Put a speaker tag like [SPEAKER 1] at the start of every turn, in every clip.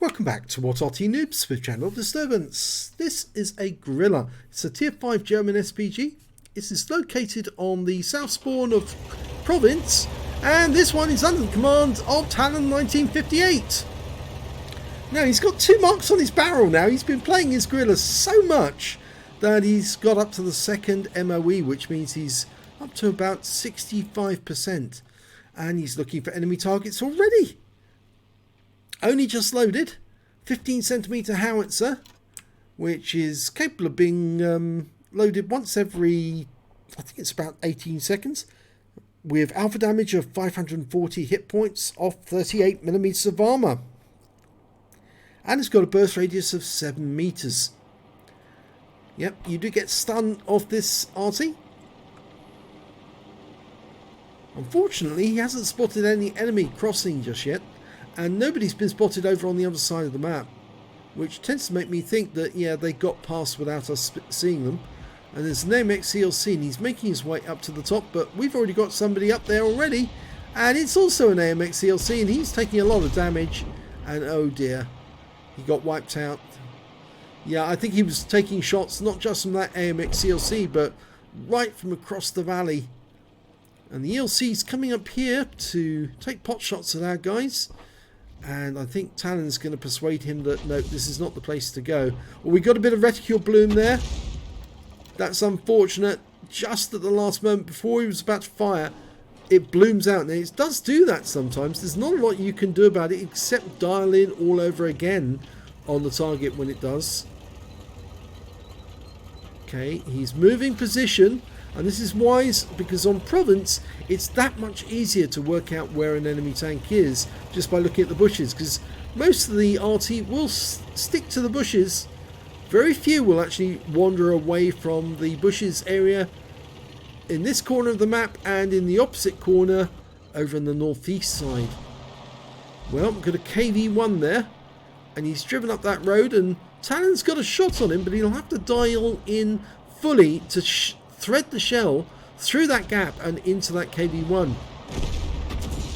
[SPEAKER 1] Welcome back to what Arty Noobs with Channel Disturbance. This is a Grille. It's a tier 5 German SPG. It is located on the south spawn of Province, and this one is under the command of Talon 1958. Now he's got 2 marks on his barrel now. He's been playing his Grille so much that he's got up to the second MOE, which means he's up to about 65%. And he's looking for enemy targets already. Only just loaded, 15cm howitzer, which is capable of being loaded once every, I think it's about 18 seconds, with alpha damage of 540 hit points off 38mm of armour. And it's got a burst radius of 7 meters. Yep, you do get stun off this Arty. Unfortunately, he hasn't spotted any enemy crossing just yet. And nobody's been spotted over on the other side of the map, which tends to make me think that, yeah, they got past without us seeing them. And there's an AMX CLC, and he's making his way up to the top, but we've already got somebody up there already, and it's also an AMX CLC, and he's taking a lot of damage, and oh dear, he got wiped out. Yeah, I think he was taking shots not just from that AMX CLC, but right from across the valley. And the ELC's coming up here to take pot shots at our guys. And I think Talon's going to persuade him that, no, this is not the place to go. Well, we got a bit of reticule bloom there. That's unfortunate. Just at the last moment, before he was about to fire, it blooms out. Now, it does do that sometimes. There's not a lot you can do about it, except dial in all over again on the target when it does. Okay, he's moving position. And this is wise, because on Province it's that much easier to work out where an enemy tank is just by looking at the bushes, because most of the Arty will stick to the bushes. Very few will actually wander away from the bushes area in this corner of the map and in the opposite corner over in the northeast side. Well, we've got a KV-1 there, and he's driven up that road, and Talon's got a shot on him, but he'll have to dial in fully to thread the shell through that gap and into that KV-1,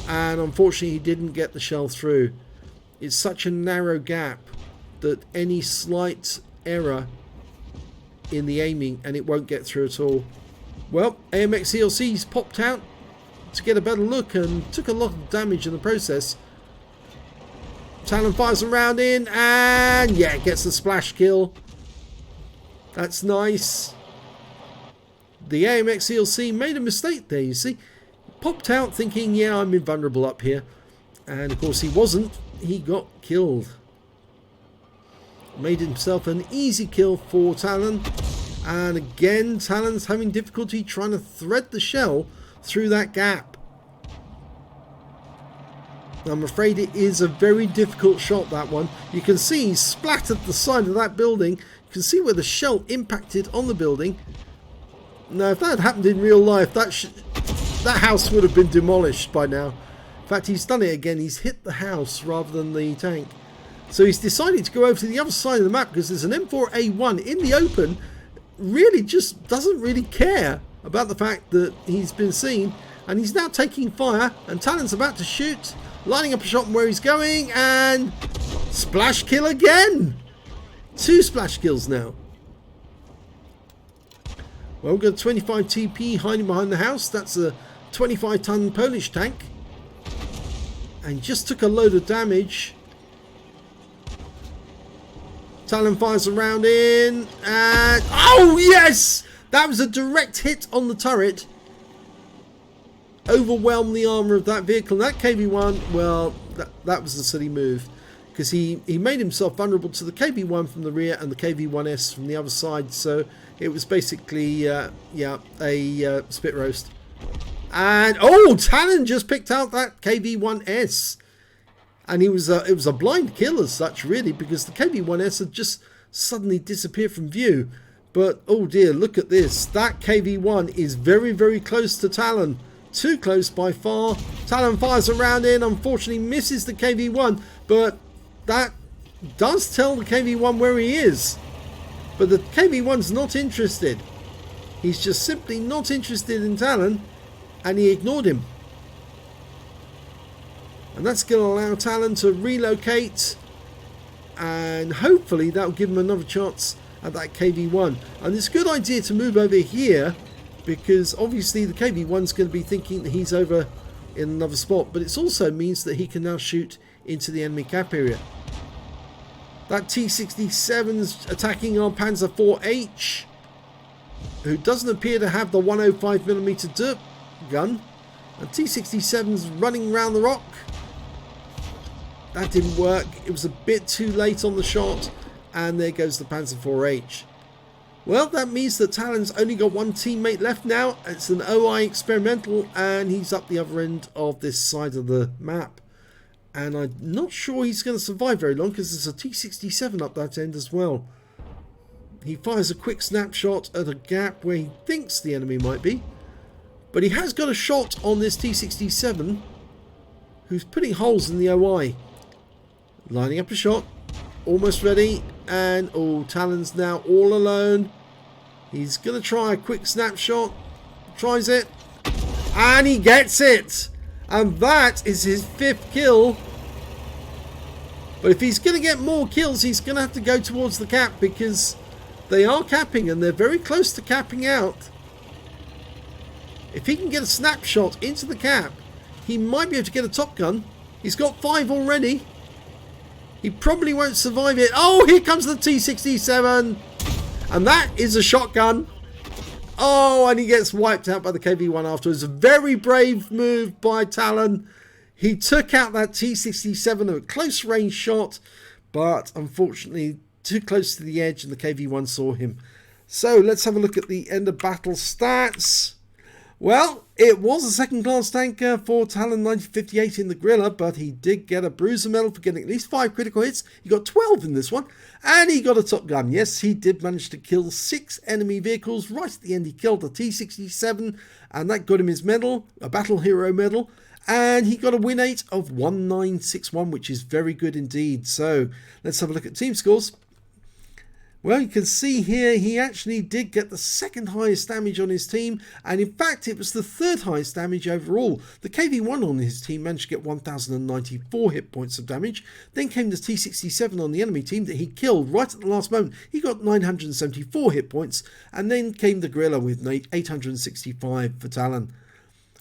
[SPEAKER 1] and unfortunately he didn't get the shell through. It's such a narrow gap that any slight error in the aiming and it won't get through at all. Well, AMX CLC's popped out to get a better look and took a lot of damage in the process. Talon fires a round in and yeah, gets the splash kill. That's nice. The AMX CLC made a mistake there, you see. Popped out thinking, yeah, I'm invulnerable up here. And of course he wasn't. He got killed. Made himself an easy kill for Talon. And again, Talon's having difficulty trying to thread the shell through that gap. I'm afraid it is a very difficult shot, that one. You can see he splattered the side of that building. You can see where the shell impacted on the building. Now, if that had happened in real life, that house would have been demolished by now. In fact, he's done it again. He's hit the house rather than the tank. So he's decided to go over to the other side of the map because there's an M4A1 in the open. Really just doesn't really care about the fact that he's been seen. And he's now taking fire. And Talon's about to shoot. Lining up a shot from where he's going. And splash kill again. 2 splash kills now. Well, we've got a 25 TP hiding behind the house. That's a 25-ton Polish tank. And just took a load of damage. Talon fires a round in. And oh, yes! That was a direct hit on the turret. Overwhelmed the armour of that vehicle. That KV-1, well, that was a silly move. Because he made himself vulnerable to the KV-1 from the rear and the KV-1S from the other side. So it was basically, a spit roast. And, oh, Talon just picked out that KV-1S. And it was a blind kill as such, really, because the KV-1S had just suddenly disappeared from view. But, oh dear, look at this. That KV-1 is very, very close to Talon. Too close by far. Talon fires a round in, unfortunately misses the KV-1, but that does tell the KV-1 where he is. But the KV-1's not interested. He's just simply not interested in Talon, and he ignored him. And that's going to allow Talon to relocate and hopefully that will give him another chance at that KV1. And it's a good idea to move over here, because obviously the KV1's going to be thinking that he's over in another spot, but it also means that he can now shoot into the enemy cap area. That T-67's attacking our Panzer IV-H, who doesn't appear to have the 105mm derp gun, and T-67's running around the rock. That didn't work. It was a bit too late on the shot, and there goes the Panzer IV-H. Well, that means that Talon's only got one teammate left now. It's an OI experimental, and he's up the other end of this side of the map. And I'm not sure he's going to survive very long, because there's a T-67 up that end as well. He fires a quick snapshot at a gap where he thinks the enemy might be. But he has got a shot on this T-67, who's putting holes in the OI. Lining up a shot. Almost ready. And, oh, Talon's now all alone. He's going to try a quick snapshot. Tries it. And he gets it. And that is his 5th kill. But if he's going to get more kills, he's going to have to go towards the cap, because they are capping and they're very close to capping out. If he can get a snapshot into the cap, he might be able to get a top gun. He's got 5 already. He probably won't survive it. Oh, here comes the T-67. And that is a shotgun. Oh, and he gets wiped out by the KV-1 afterwards. A very brave move by Talon. He took out that T-67, a close range shot, but unfortunately too close to the edge, and the KV-1 saw him. So let's have a look at the end of battle stats. Well, it was a second class tanker for Talon 1958 in the Grille, but he did get a bruiser medal for getting at least 5 critical hits. He got 12 in this one, and he got a top gun. Yes, he did manage to kill 6 enemy vehicles. Right at the end, he killed a T-67, and that got him his medal, a battle hero medal, and he got a win rate of 1961, which is very good indeed. So let's have a look at team scores. Well, you can see here he actually did get the 2nd highest damage on his team, and in fact it was the 3rd highest damage overall. The KV-1 on his team managed to get 1094 hit points of damage. Then came the T-67 on the enemy team that he killed right at the last moment. He got 974 hit points, and then came the Grille with 865 for Talon.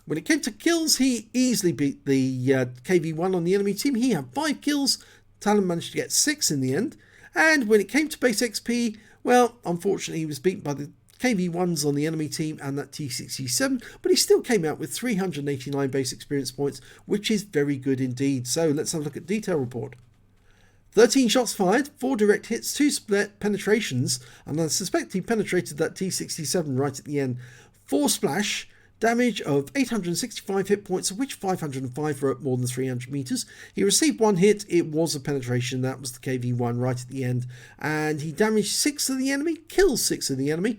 [SPEAKER 1] When it came to kills, he easily beat the KV-1 on the enemy team. He had 5 kills. Talon managed to get 6 in the end. And when it came to base XP, well, unfortunately he was beaten by the KV-1s on the enemy team and that T-67, but he still came out with 389 base experience points, which is very good indeed. So let's have a look at detail report. 13 shots fired, 4 direct hits, 2 split penetrations, and I suspect he penetrated that T-67 right at the end. 4 splash, damage of 865 hit points, of which 505 were at more than 300 meters. He received 1 hit. It was a penetration. That was the KV-1 right at the end. And he damaged 6 of the enemy, killed 6 of the enemy,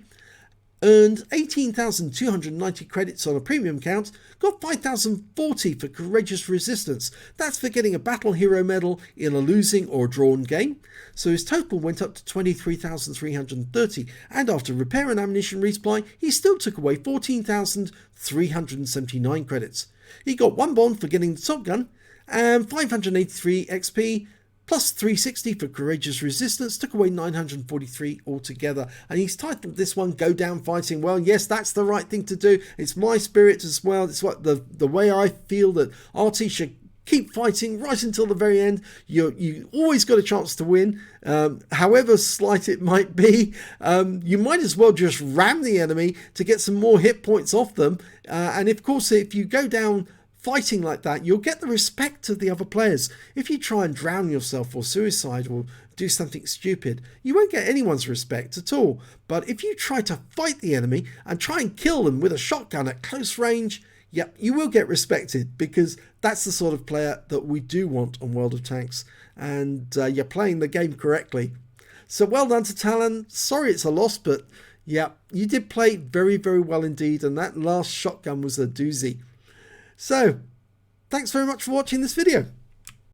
[SPEAKER 1] earned 18,290 credits on a premium count, got 5,040 for courageous resistance. That's for getting a battle hero medal in a losing or drawn game. So his total went up to 23,330, and after repair and ammunition resupply, he still took away 14,379 credits. He got 1 bond for getting the top gun, and 583 XP, plus 360 for courageous resistance, took away 943 altogether. And he's titled this one Go Down Fighting. Well, yes, that's the right thing to do. It's my spirit as well. It's what the way I feel that Arty should keep fighting right until the very end. You always got a chance to win, however slight it might be. You might as well just ram the enemy to get some more hit points off them. And of course, if you go down fighting like that, you'll get the respect of the other players. If you try and drown yourself or suicide or do something stupid, you won't get anyone's respect at all. But if you try to fight the enemy and try and kill them with a shotgun at close range, yep, you will get respected, because that's the sort of player that we do want on World of Tanks, and you're playing the game correctly. So well done to Talon. Sorry it's a loss, but yeah, you did play very, very well indeed, and that last shotgun was a doozy. So, thanks very much for watching this video.